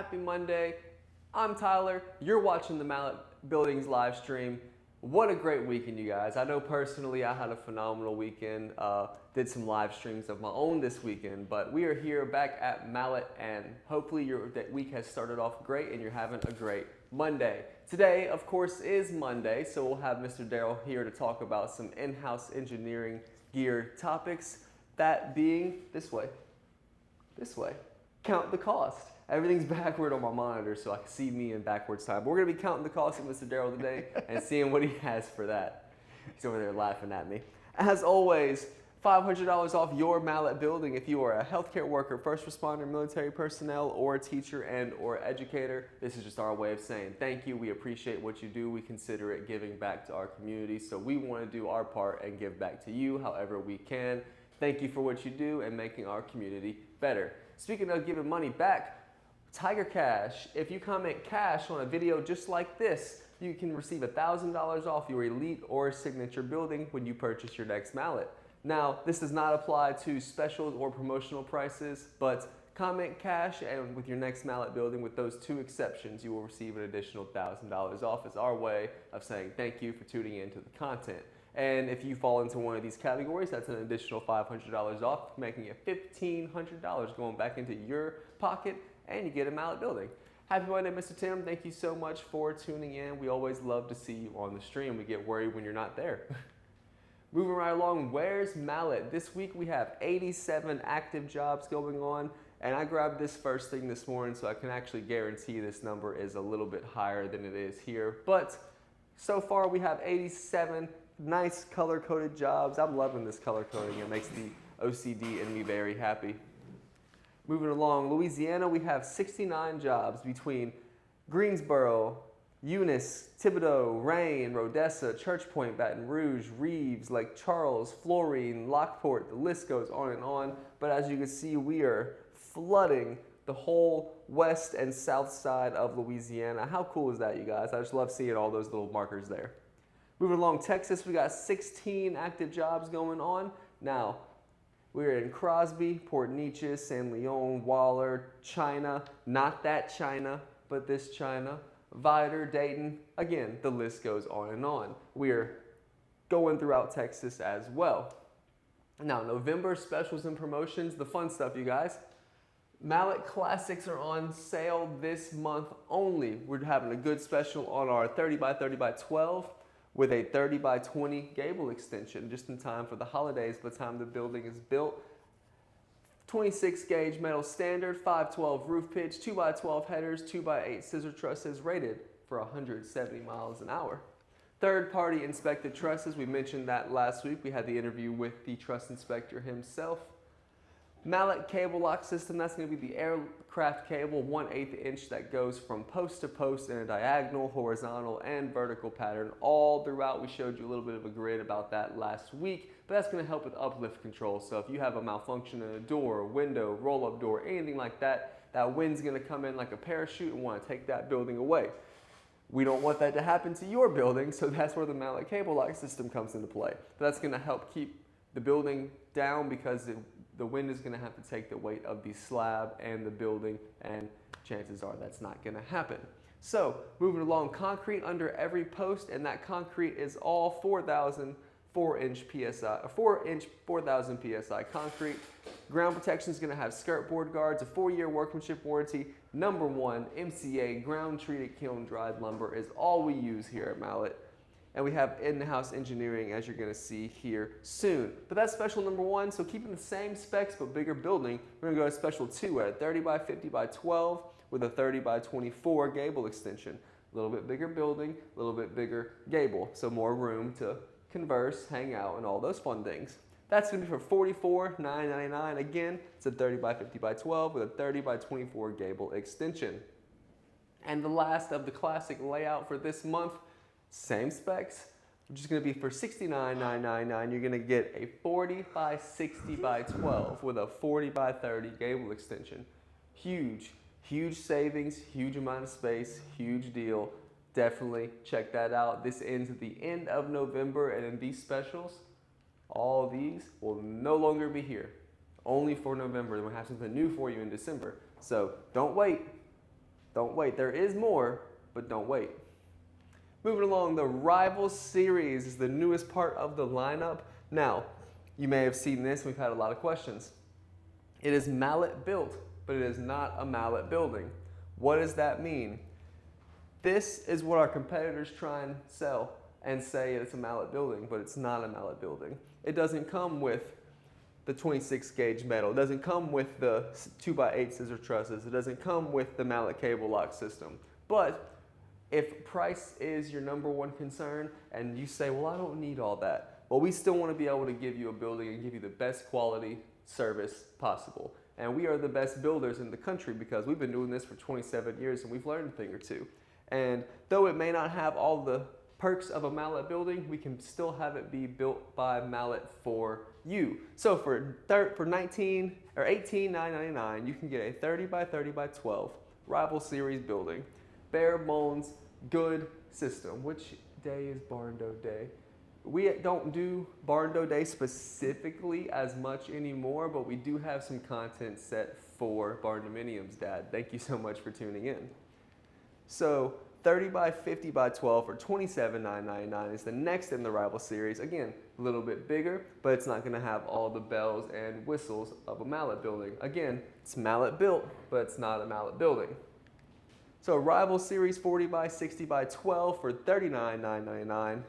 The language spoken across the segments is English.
Happy Monday. I'm Tyler. You're watching the Mallett Buildings live stream. What a great weekend, you guys. I know personally I had a phenomenal weekend. Did some live streams of my own this weekend, but we are here back at Mallett, and hopefully that week has started off great and you're having a great Monday. Today, of course, is Monday, so we'll have Mr. Darrell here to talk about some in-house engineering gear topics. That being this way. Count the cost. Everything's backward on my monitor so I can see me in backwards time. But we're gonna be counting the cost of Mr. Darrell today and seeing what he has for that. He's over there laughing at me. As always, $500 off your Mallett building if you are a healthcare worker, first responder, military personnel, or a teacher and or educator. This is just our way of saying thank you. We appreciate what you do. We consider it giving back to our community. So we want to do our part and give back to you however we can. Thank you for what you do and making our community better. Speaking of giving money back, Tiger Cash. If you comment cash on a video just like this, you can receive $1,000 off your elite or signature building when you purchase your next Mallett. Now, this does not apply to specials or promotional prices, but comment cash and with your next Mallett building, with those two exceptions, you will receive an additional $1,000 off. It's our way of saying thank you for tuning into the content. And if you fall into one of these categories, that's an additional $500 off, making it $1,500 going back into your pocket, and you get a Mallett building. Happy Monday, Mr. Tim. Thank you so much for tuning in. We always love to see you on the stream. We get worried when you're not there. Moving right along, where's Mallett? This week we have 87 active jobs going on, and I grabbed this first thing this morning so I can actually guarantee this number is a little bit higher than it is here. But so far we have 87 nice color-coded jobs. I'm loving this color coding. It makes the OCD in me very happy. Moving along, Louisiana, we have 69 jobs between Greensboro, Eunice, Thibodaux, Rain, Rodessa, Church Point, Baton Rouge, Reeves, Lake Charles, Florine, Lockport. The list goes on and on. But as you can see, we are flooding the whole west and south side of Louisiana. How cool is that, you guys? I just love seeing all those little markers there. Moving along, Texas, we got 16 active jobs going on. Now, we're in Crosby, Port Neches, San Leon, Waller, China, not that China, but this China, Vidor, Dayton. Again, the list goes on and on. We're going throughout Texas as well. Now, November specials and promotions, the fun stuff, you guys. Mallett Classics are on sale this month only. We're having a good special on our 30 by 30 by 12 with a 30 by 20 gable extension just in time for the holidays by the time the building is built. 26 gauge metal standard, 512 roof pitch, 2 by 12 headers, 2 by 8 scissor trusses rated for 170 miles an hour. Third party inspected trusses, we mentioned that last week. We had the interview with the truss inspector himself. Mallett cable lock system, that's going to be the aircraft cable, 1/8 inch that goes from post to post in a diagonal, horizontal, and vertical pattern all throughout. We showed you a little bit of a grid about that last week, but that's going to help with uplift control. So if you have a malfunction in a door, window, roll-up door, anything like that, that wind's going to come in like a parachute and want to take that building away. We don't want that to happen to your building, so that's where the Mallett cable lock system comes into play. But that's going to help keep the building down because the wind is going to have to take the weight of the slab and the building, and chances are that's not going to happen. So moving along, concrete under every post, and that concrete is all 4,000 4-inch PSI, 4,000 PSI concrete. Ground protection is going to have skirt board guards, a 4-year workmanship warranty. #1 MCA ground treated kiln dried lumber is all we use here at Mallett. And we have in-house engineering, as you're going to see here soon. But that's special #1, so keeping the same specs but bigger building, we're going to go to special 2 at a 30 by 50 by 12 with a 30 by 24 gable extension. A little bit bigger building, a little bit bigger gable, so more room to converse, hang out, and all those fun things. That's going to be for $44,999. Again, it's a 30 by 50 by 12 with a 30 by 24 gable extension. And the last of the classic layout for this month, same specs, which is going to be for $69,999. You're going to get a 40 by 60 by 12 with a 40 by 30 gable extension. Huge, huge savings, huge amount of space, huge deal. Definitely check that out. This ends at the end of November, and in these specials, all these will no longer be here. Only for November. Then we'll have something new for you in December. So don't wait. Don't wait. There is more, but don't wait. Moving along, the Rival Series is the newest part of the lineup. Now, you may have seen this. We've had a lot of questions. It is Mallett built, but it is not a Mallett building. What does that mean? This is what our competitors try and sell and say it's a Mallett building, but it's not a Mallett building. It doesn't come with the 26 gauge metal. It doesn't come with the 2x8 scissor trusses. It doesn't come with the Mallett cable lock system. But if price is your number one concern and you say, well, I don't need all that, well, we still want to be able to give you a building and give you the best quality service possible. And we are the best builders in the country because we've been doing this for 27 years and we've learned a thing or two. And though it may not have all the perks of a Mallett building, we can still have it be built by Mallett for you. So for $18,999, you can get a 30 by 30 by 12 Rival Series building. Bare bones, good system. Which day is Barn Dough Day? We don't do Barn Dough Day specifically as much anymore, but we do have some content set for Barn Dominiums, Dad. Thank you so much for tuning in. So 30 by 50 by 12 for $27,999 is the next in the Rival Series. Again, a little bit bigger, but it's not going to have all the bells and whistles of a Mallett building. Again, it's Mallett built, but it's not a Mallett building. So Rival Series 40 by 60 by 12 for $39,999.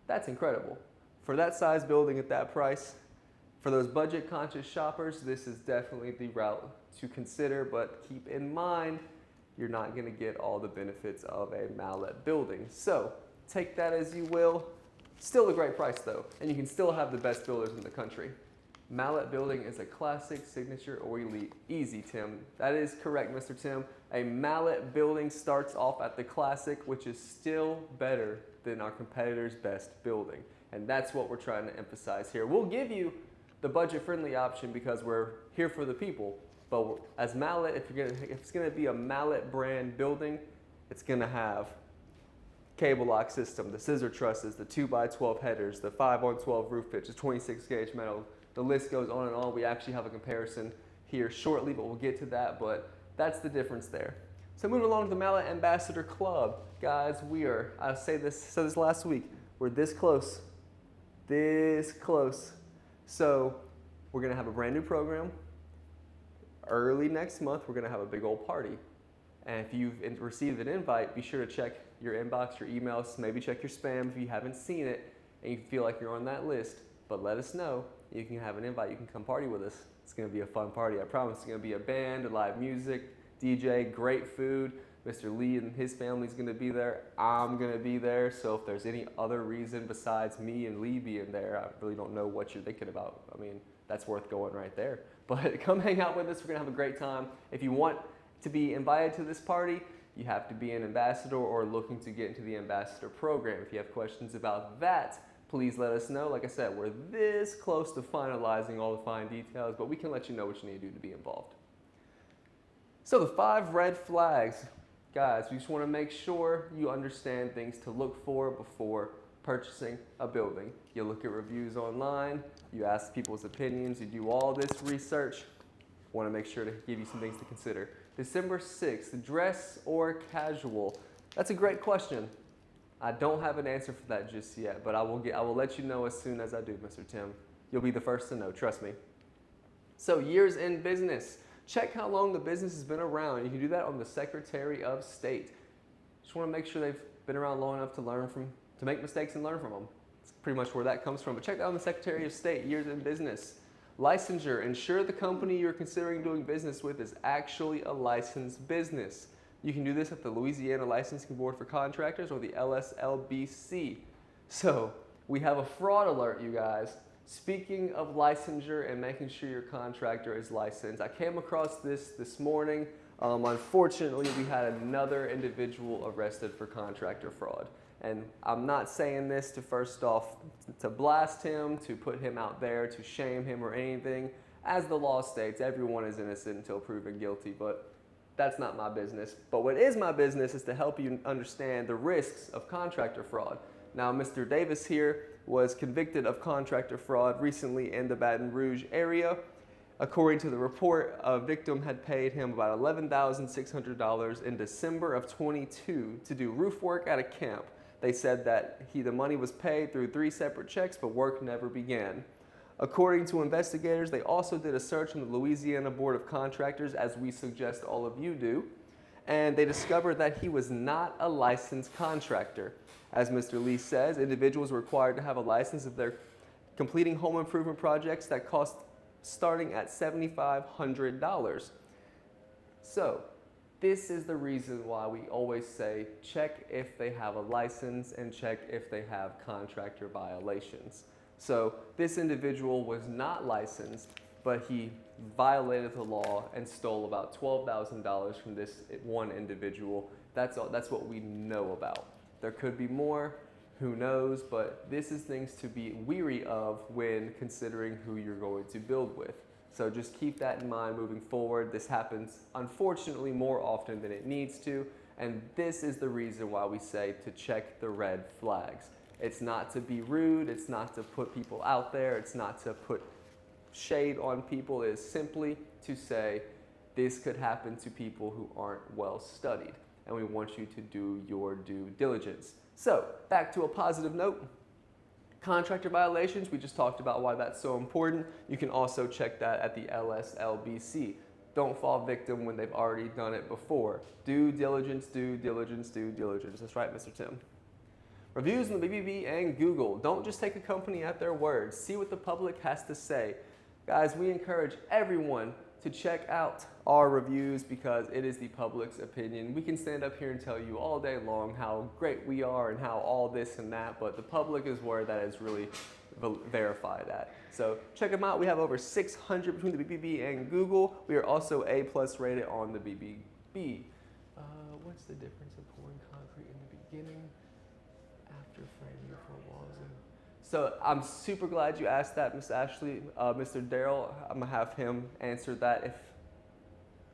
That's incredible. For that size building at that price, for those budget conscious shoppers, this is definitely the route to consider, but keep in mind, you're not going to get all the benefits of a Mallett building. So take that as you will. Still a great price though, and you can still have the best builders in the country. Mallett building is a classic, signature, or elite. Easy, Tim. That is correct, Mr. Tim. A Mallett building starts off at the classic, which is still better than our competitor's best building. And that's what we're trying to emphasize here. We'll give you the budget-friendly option because we're here for the people. But as Mallett, if it's going to be a Mallett brand building, it's going to have cable lock system, the scissor trusses, the 2x12 headers, the 5-on-12 roof pitch, the 26 gauge metal. The list goes on and on. We actually have a comparison here shortly, but we'll get to that. But that's the difference there. So moving along to the Mallett Ambassador Club. Guys, I said this last week, we're this close. So we're going to have a brand new program. Early next month, we're going to have a big old party. And if you've received an invite, be sure to check your inbox, your emails, maybe check your spam if you haven't seen it and you feel like you're on that list. But let us know. You can have an invite. You can come party with us. It's going to be a fun party. I promise. It's going to be a band, a live music, DJ, great food. Mr. Lee and his family's going to be there. I'm going to be there. So if there's any other reason besides me and Lee being there, I really don't know what you're thinking about. I mean, that's worth going right there. But come hang out with us. We're going to have a great time. If you want to be invited to this party, you have to be an ambassador or looking to get into the ambassador program. If you have questions about that, please let us know. Like I said, we're this close to finalizing all the fine details, but we can let you know what you need to do to be involved. So the 5 red flags. Guys, we just want to make sure you understand things to look for before purchasing a building. You look at reviews online, you ask people's opinions, you do all this research. Want to make sure to give you some things to consider. December 6th, dress or casual? That's a great question. I don't have an answer for that just yet, but I will let you know as soon as I do, Mr. Tim. You'll be the first to know, trust me. So years in business. Check how long the business has been around. You can do that on the Secretary of State. Just want to make sure they've been around long enough to make mistakes and learn from them. That's pretty much where that comes from. But check that on the Secretary of State, years in business. Licensure, ensure the company you're considering doing business with is actually a licensed business. You can do this at the Louisiana Licensing Board for Contractors or the LSLBC. So we have a fraud alert, you guys. Speaking of licensure and making sure your contractor is licensed, I came across this morning. Unfortunately, we had another individual arrested for contractor fraud. And I'm not saying this to first off to blast him, to put him out there, to shame him or anything. As the law states, everyone is innocent until proven guilty, but that's not my business. But what is my business is to help you understand the risks of contractor fraud. Now, Mr. Davis here was convicted of contractor fraud recently in the Baton Rouge area. According to the report, a victim had paid him about $11,600 in December of 22 to do roof work at a camp. They said that the money was paid through 3 separate checks, but work never began. According to investigators, they also did a search on the Louisiana Board of Contractors, as we suggest all of you do, and they discovered that he was not a licensed contractor. As Mr. Lee says, individuals are required to have a license if they're completing home improvement projects that cost starting at $7,500. So, this is the reason why we always say check if they have a license and check if they have contractor violations. So, this individual was not licensed, but he violated the law and stole about $12,000 from this one individual. That's what we know about. There could be more. Who knows, but this is things to be weary of when considering who you're going to build with. So just keep that in mind moving forward. This happens, unfortunately, more often than it needs to, and this is the reason why we say to check the red flags. It's not to be rude, it's not to put people out there, it's not to put shade on people, it's simply to say this could happen to people who aren't well studied, and we want you to do your due diligence. So, back to a positive note, contractor violations, we just talked about why that's so important. You can also check that at the LSLBC. Don't fall victim when they've already done it before. Due diligence, due diligence, due diligence. That's right, Mr. Tim. Reviews on the BBB and Google. Don't just take a company at their word. See what the public has to say. Guys, we encourage everyone to check out our reviews because it is the public's opinion. We can stand up here and tell you all day long how great we are and how all this and that, but the public is where that is really verified at. So check them out. We have over 600 between the BBB and Google. We are also A+ rated on the BBB. What's the difference in pouring concrete in the beginning, after framing before walls? So I'm super glad you asked that, Miss Ashley. Mr. Darrell, I'm gonna have him answer that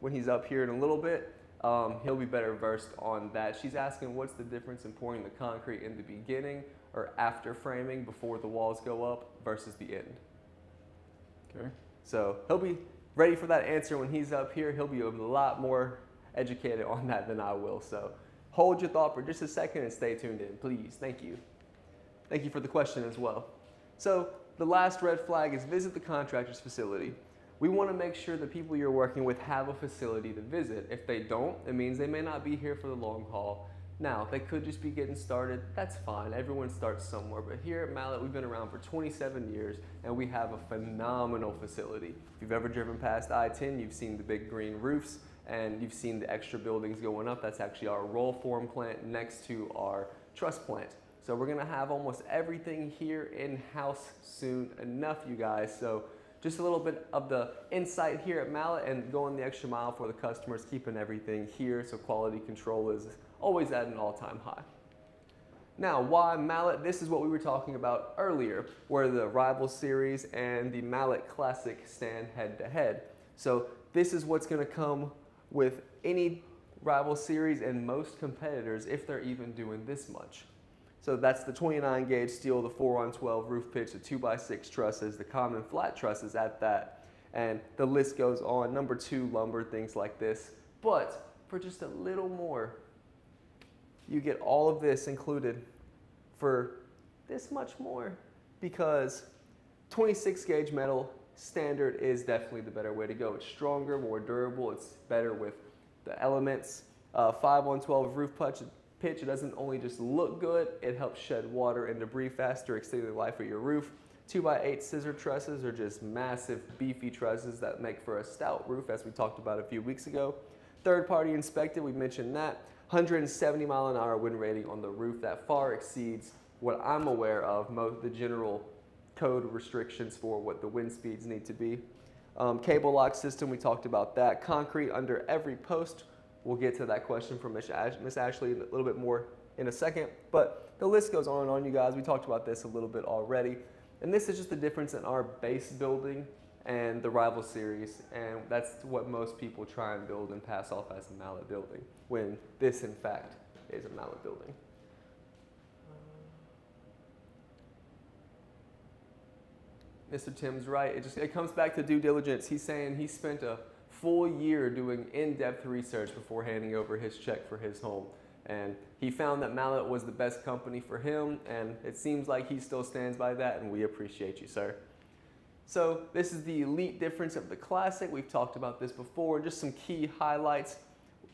when he's up here in a little bit. He'll be better versed on that. She's asking what's the difference in pouring the concrete in the beginning or after framing before the walls go up versus the end. Okay. So he'll be ready for that answer when he's up here. He'll be a lot more educated on that than I will. So hold your thought for just a second and stay tuned in, please. Thank you. Thank you for the question as well. So the last red flag is visit the contractor's facility. We want to make sure the people you're working with have a facility to visit. If they don't, it means they may not be here for the long haul. Now, they could just be getting started. That's fine. Everyone starts somewhere. But here at Mallett, we've been around for 27 years, and we have a phenomenal facility. If you've ever driven past I-10, you've seen the big green roofs, and you've seen the extra buildings going up. That's actually our roll form plant next to our truss plant. So we're gonna have almost everything here in-house soon enough, you guys. So just a little bit of the insight here at Mallett and going the extra mile for the customers, keeping everything here so quality control is always at an all-time high. Now, why Mallett? This is what we were talking about earlier, where the Rival Series and the Mallett Classic stand head-to-head. So this is what's gonna come with any Rival Series and most competitors if they're even doing this much. So that's the 29 gauge steel, the 4-on-12 roof pitch, the 2x6 trusses, the common flat trusses at that. And the list goes on, number 2 lumber, things like this. But for just a little more, you get all of this included for this much more, because 26 gauge metal standard is definitely the better way to go. It's stronger, more durable, it's better with the elements. 5-on-12 roof pitch, it doesn't only just look good, it helps shed water and debris faster, extending the life of your roof. 2x8 scissor trusses are just massive, beefy trusses that make for a stout roof, as we talked about a few weeks ago. Third party inspected, we mentioned that. 170 mile an hour wind rating on the roof. That far exceeds what I'm aware of, the general code restrictions for what the wind speeds need to be. Cable lock system, we talked about that. Concrete under every post. We'll get to that question from Miss Ashley a little bit more in a second, but the list goes on and on, you guys. We talked about this a little bit already, and this is just the difference in our base building and the Rival Series, and that's what most people try and build and pass off as a Mallett building, when this, in fact, is a Mallett building. Mr. Tim's right. It comes back to due diligence. He's saying he spent a full year doing in-depth research before handing over his check for his home. And he found that Mallett was the best company for him, and it seems like he still stands by that, and we appreciate you, sir. So this is the Elite difference of the Classic. We've talked about this before. Just some key highlights.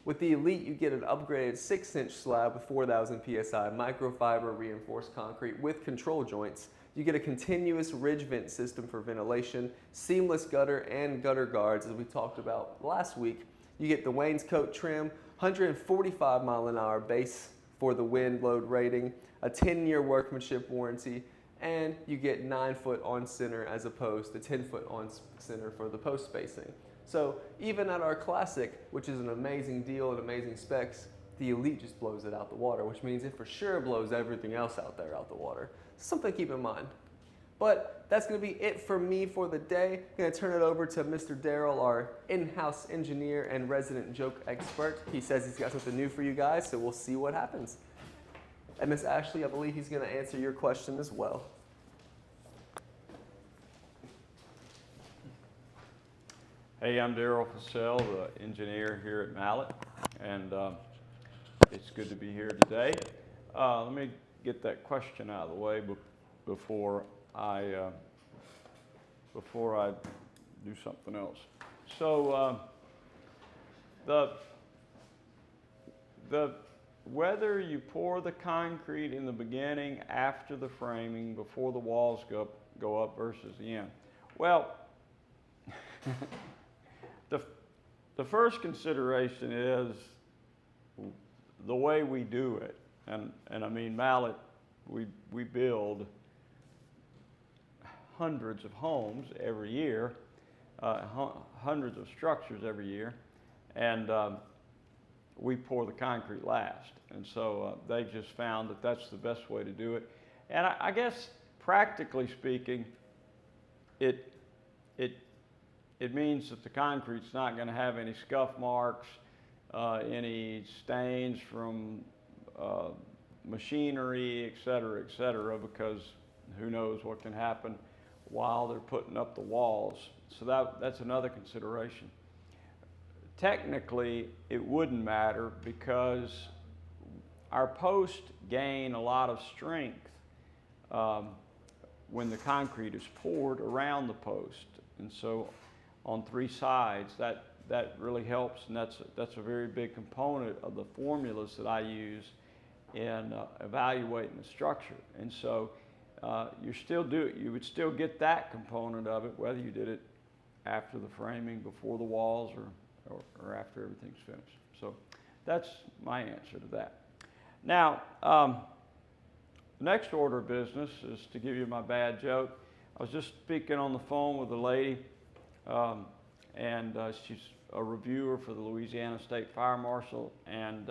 With the Elite, you get an upgraded 6-inch slab with 4,000 PSI microfiber reinforced concrete with control joints. You get a continuous ridge vent system for ventilation, seamless gutter and gutter guards, as we talked about last week. You get the wainscot trim, 145 mile-an-hour base for the wind load rating, a 10-year workmanship warranty, and you get 9 foot on center as opposed to 10 foot on center for the post spacing. So even at our Classic, which is an amazing deal and amazing specs, the Elite just blows it out the water, which means it for sure blows everything else out there out the water. Something to keep in mind. But that's going to be it for me for the day. I'm going to turn it over to Mr. Darrell, our in-house engineer and resident joke expert. He says he's got something new for you guys, so we'll see what happens. And Miss Ashley, I believe he's going to answer your question as well. Hey, I'm Darrell, the engineer here at Mallett, and it's good to be here today. Let me get that question out of the way before I do something else. So whether you pour the concrete in the beginning, after the framing, before the walls go up versus the end. Well, the first consideration is the way we do it, and I mean Mallett, we build hundreds of homes every year, hundreds of structures every year, and we pour the concrete last. And so they just found that that's the best way to do it. And I guess practically speaking, it means that the concrete's not going to have any scuff marks, any stains from machinery, et cetera, because who knows what can happen while they're putting up the walls. So that's another consideration. Technically, it wouldn't matter because our posts gain a lot of strength when the concrete is poured around the post. And so on 3 sides, that really helps, and that's a very big component of the formulas that I use in evaluating the structure. And so you would still get that component of it, whether you did it after the framing, before the walls, or after everything's finished. So that's my answer to that. Now, the next order of business is to give you my bad joke. I was just speaking on the phone with a lady, and she's a reviewer for the Louisiana State Fire Marshal, and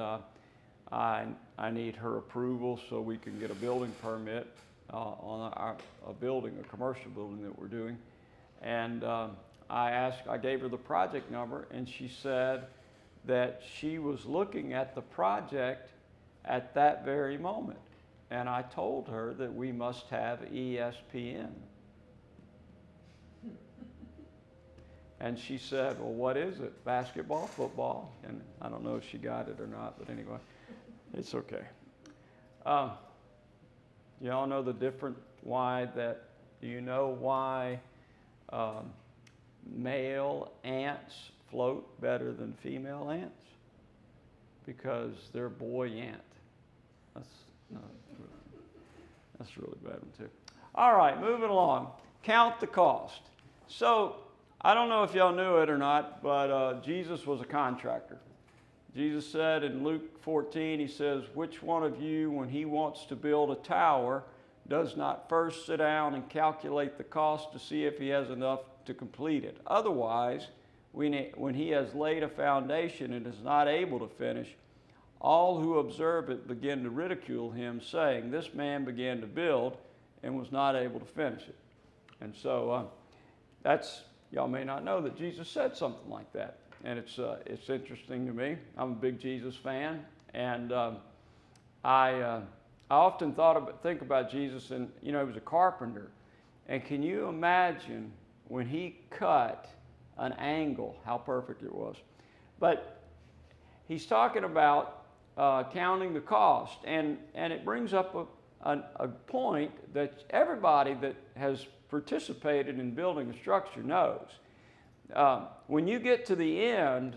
I need her approval so we can get a building permit on a commercial building that we're doing. And I gave her the project number, and she said that she was looking at the project at that very moment. And I told her that we must have ESPN. And she said, well, what is it? Basketball, football? And I don't know if she got it or not, but anyway, it's okay. You all know the difference do you know why male ants float better than female ants? Because they're boy ant. That's a really bad one too. All right, moving along. Count the cost. So I don't know if y'all knew it or not, but Jesus was a contractor. Jesus said in Luke 14, he says, which one of you, when he wants to build a tower, does not first sit down and calculate the cost to see if he has enough to complete it? Otherwise, when he has laid a foundation and is not able to finish, all who observe it begin to ridicule him, saying, this man began to build and was not able to finish it. And so y'all may not know that Jesus said something like that. And it's interesting to me. I'm a big Jesus fan, and I often think about Jesus, and he was a carpenter, And can you imagine when he cut an angle, how perfect it was? But he's talking about counting the cost, and it brings up a point that everybody that has participated in building a structure knows. When you get to the end,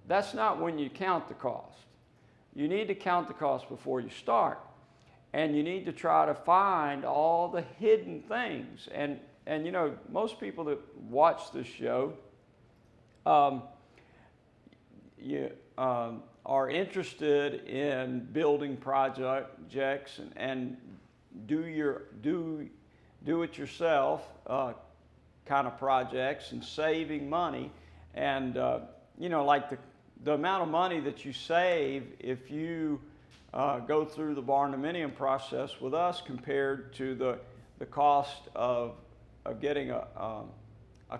that's not when you count the cost. You need to count the cost before you start. And you need to try to find all the hidden things. And you know, most people that watch this show are interested in building projects and do it yourself kind of projects and saving money. And you know, like the amount of money that you save if you go through the barndominium process with us compared to the cost of getting a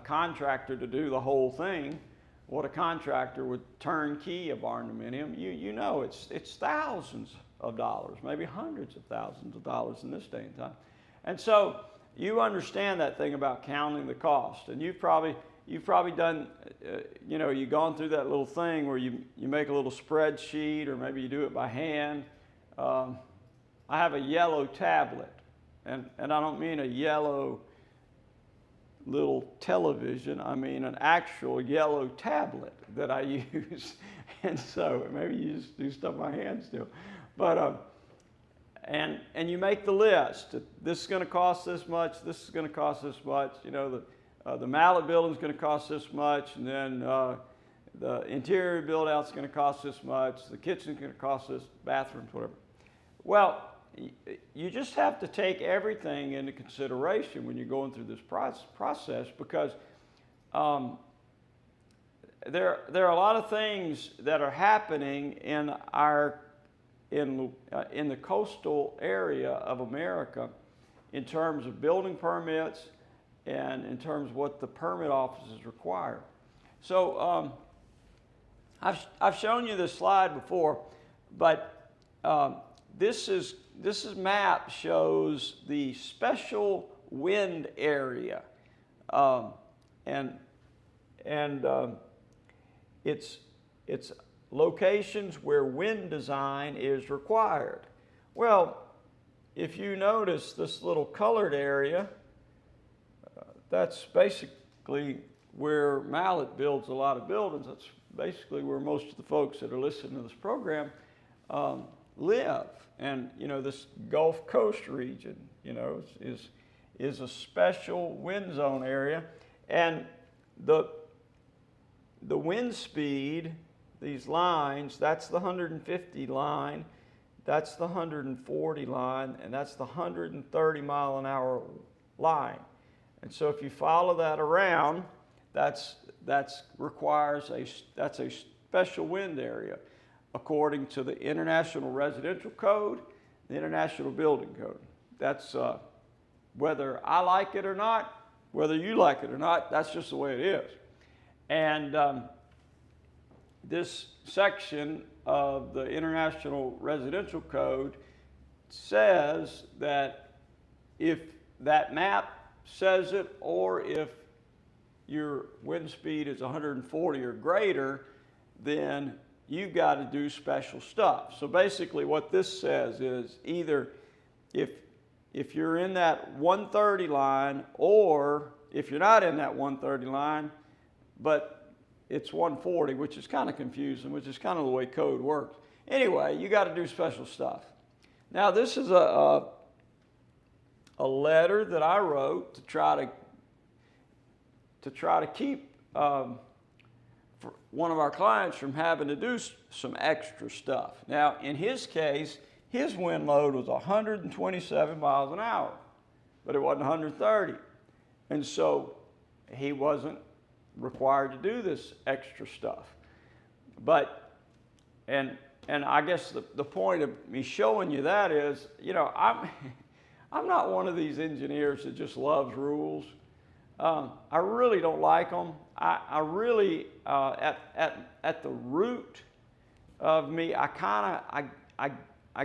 contractor to do the whole thing. What a contractor would turnkey a barndominium, you know, it's thousands of dollars, maybe hundreds of thousands of dollars in this day and time. And so you understand that thing about counting the cost, and you've probably done, you know, you've gone through that little thing where you make a little spreadsheet, or maybe you do it by hand. I have a yellow tablet, and I don't mean a yellow little television. I mean an actual yellow tablet that I use. And so maybe you just do stuff by hand still. But and you make the list. This is going to cost this much. This is going to cost this much. You know, the Mallett building is going to cost this much, and then the interior build out is going to cost this much. The kitchen is going to cost this, bathrooms, whatever. Well, you just have to take everything into consideration when you're going through this process, because there are a lot of things that are happening in the coastal area of America in terms of building permits and in terms of what the permit offices require. So I've shown you this slide before, but this map shows the special wind area, and it's locations where wind design is required. Well, if you notice this little colored area, that's basically where Mallett builds a lot of buildings. That's basically where most of the folks that are listening to this program live. And you know, this Gulf Coast region, you know, is a special wind zone area, and the wind speed, these lines, that's the 150 line, that's the 140 line, and that's the 130 mile an hour line. And so if you follow that around, that's a special wind area, according to the International Residential Code, the International Building Code. That's whether I like it or not, whether you like it or not, that's just the way it is. And this section of the International Residential Code says that if that map says it, or if your wind speed is 140 or greater, then you've got to do special stuff. So basically what this says is either if you're in that 130 line, or if you're not in that 130 line, but it's 140, which is kind of confusing, which is kind of the way code works. Anyway, you got to do special stuff. Now this is a letter that I wrote to try to keep for one of our clients from having to do some extra stuff. Now, in his case, his wind load was 127 miles an hour, but it wasn't 130. And so he wasn't required to do this extra stuff. But, and I guess the point of me showing you that is, you know, I'm not one of these engineers that just loves rules. I really don't like them. I really, at the root of me, I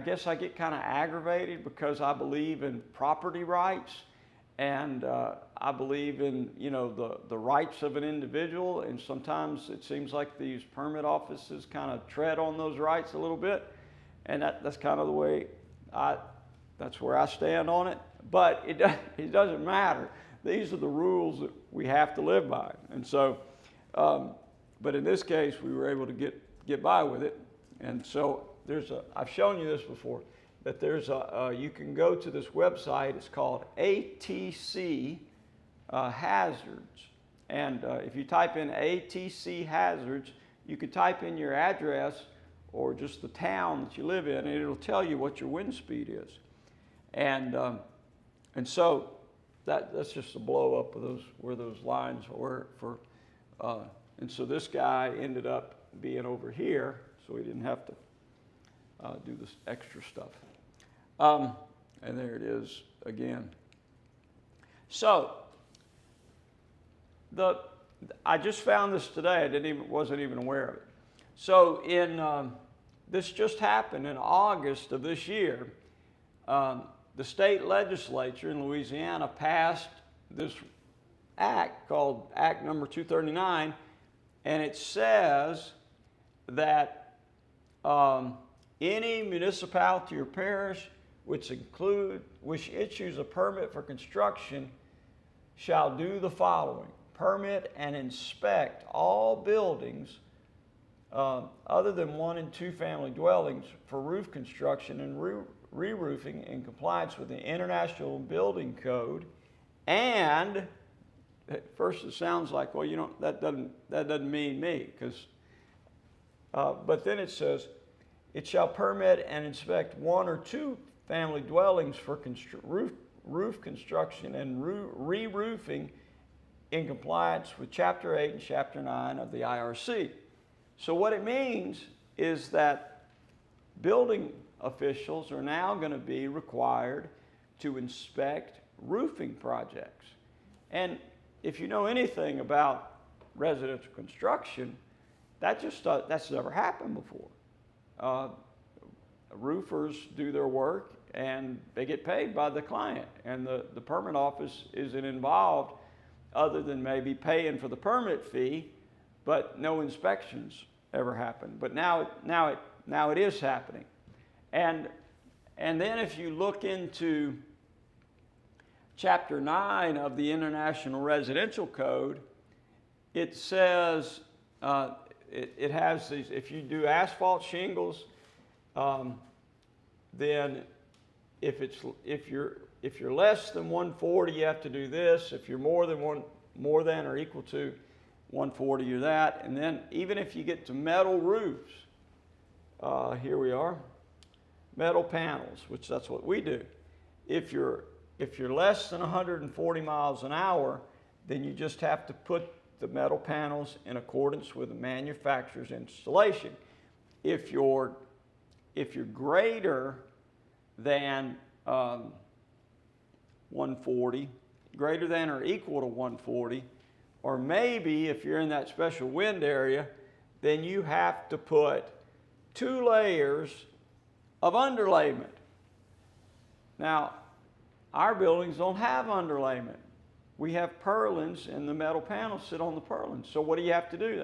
guess I get kind of aggravated because I believe in property rights. And I believe in, the rights of an individual, and sometimes it seems like these permit offices kind of tread on those rights a little bit, and that's kind of the way that's where I stand on it. But it doesn't matter. These are the rules that we have to live by. And so, but in this case, we were able to get by with it. And so I've shown you this before, that you can go to this website. It's called ATC Hazards. And if you type in ATC Hazards, you could type in your address or just the town that you live in, and it'll tell you what your wind speed is. And so that's just a blow up of where those lines were for. And so this guy ended up being over here, so he didn't have to do this extra stuff. And there it is again. So I just found this today. I wasn't even aware of it. So this just happened in August of this year. The state legislature in Louisiana passed this act called Act Number 239, and it says that any municipality or parish which issues a permit for construction shall do the following: permit and inspect all buildings other than 1 and 2 family dwellings for roof construction and re-roofing in compliance with the International Building Code. And at first it sounds like, well, that doesn't mean me, but then it says, it shall permit and inspect 1 or 2 family dwellings for roof construction and re-roofing in compliance with Chapter 8 and Chapter 9 of the IRC. So what it means is that building officials are now going to be required to inspect roofing projects. And if you know anything about residential construction, that's never happened before. Roofers do their work and they get paid by the client, and the permit office isn't involved other than maybe paying for the permit fee, but no inspections ever happen. But now it is happening. And then if you look into Chapter 9 of the International Residential Code, it says, it has these, if you do asphalt shingles, then if you're less than 140, you have to do this. If you're more than or equal to 140, you're that. And then even if you get to metal roofs, here we are, metal panels, which that's what we do. If you're less than 140 miles an hour, then you just have to put the metal panels in accordance with the manufacturer's installation. If you're greater than 140, greater than or equal to 140, or maybe if you're in that special wind area, then you have to put 2 layers of underlayment. Now, our buildings don't have underlayment. We have purlins, and the metal panels sit on the purlins. So what do you have to do?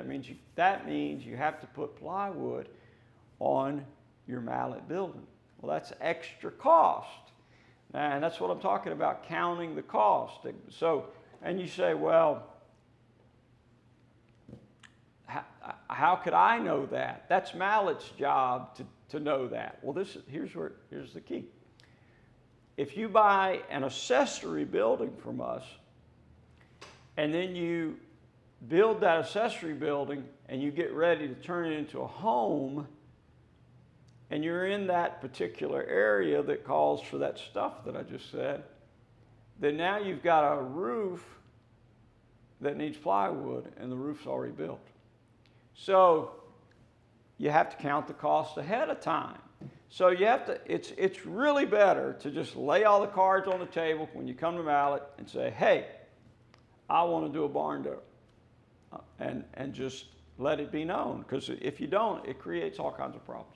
That means you have to put plywood on your Mallett building. Well, that's extra cost. And that's what I'm talking about, counting the cost. So, and you say, well, how could I know that? That's Mallett's job to know that. Well, here's the key. If you buy an accessory building from us, and then you build that accessory building and you get ready to turn it into a home, and you're in that particular area that calls for that stuff that I just said, then now you've got a roof that needs plywood and the roof's already built. So you have to count the cost ahead of time. So you have to, it's really better to just lay all the cards on the table when you come to Mallett and say, hey, I want to do a barn door. And just let it be known, because if you don't, it creates all kinds of problems.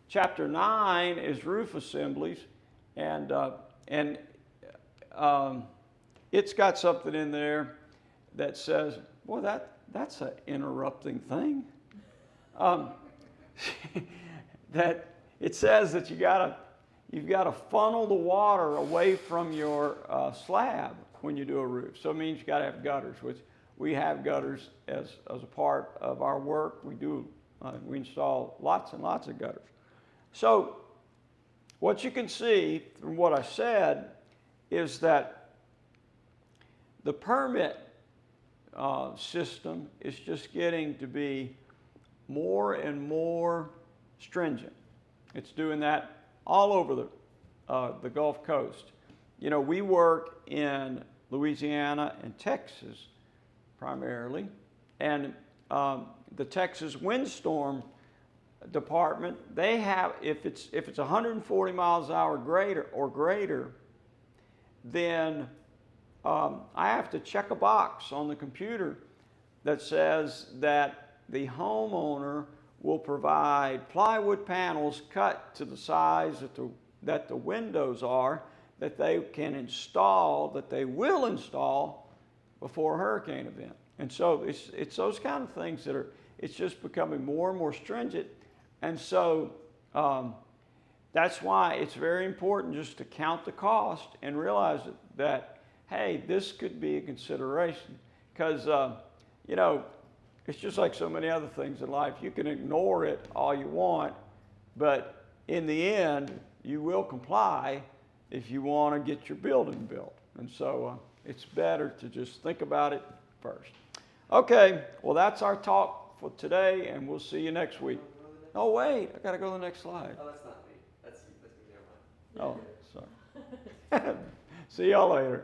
Chapter 9 is roof assemblies, and it's got something in there that says, well, that's an interrupting thing. That it says that you've got to funnel the water away from your slab when you do a roof. So it means you got to have gutters, which we have gutters as a part of our work. We install lots and lots of gutters. So what you can see from what I said is that the permit system is just getting to be more and more stringent. It's doing that all over the Gulf Coast. You know, we work in Louisiana and Texas primarily, and the Texas windstorm department, they have, if it's 140 miles an hour greater, then I have to check a box on the computer that says that the homeowner will provide plywood panels cut to the size that the windows are, that they can install, that they will install before a hurricane event. And so it's those kind of things that it's just becoming more and more stringent. And so that's why it's very important just to count the cost and realize that, hey, this could be a consideration. Because, you know, it's just like so many other things in life. You can ignore it all you want, but in the end, you will comply if you want to get your building built. And so it's better to just think about it first. Okay, well, that's our talk for today, and we'll see you next week. Oh, wait, I got to go to the next slide. Oh, that's not me. That's me. Never mind. Oh, sorry. See y'all later.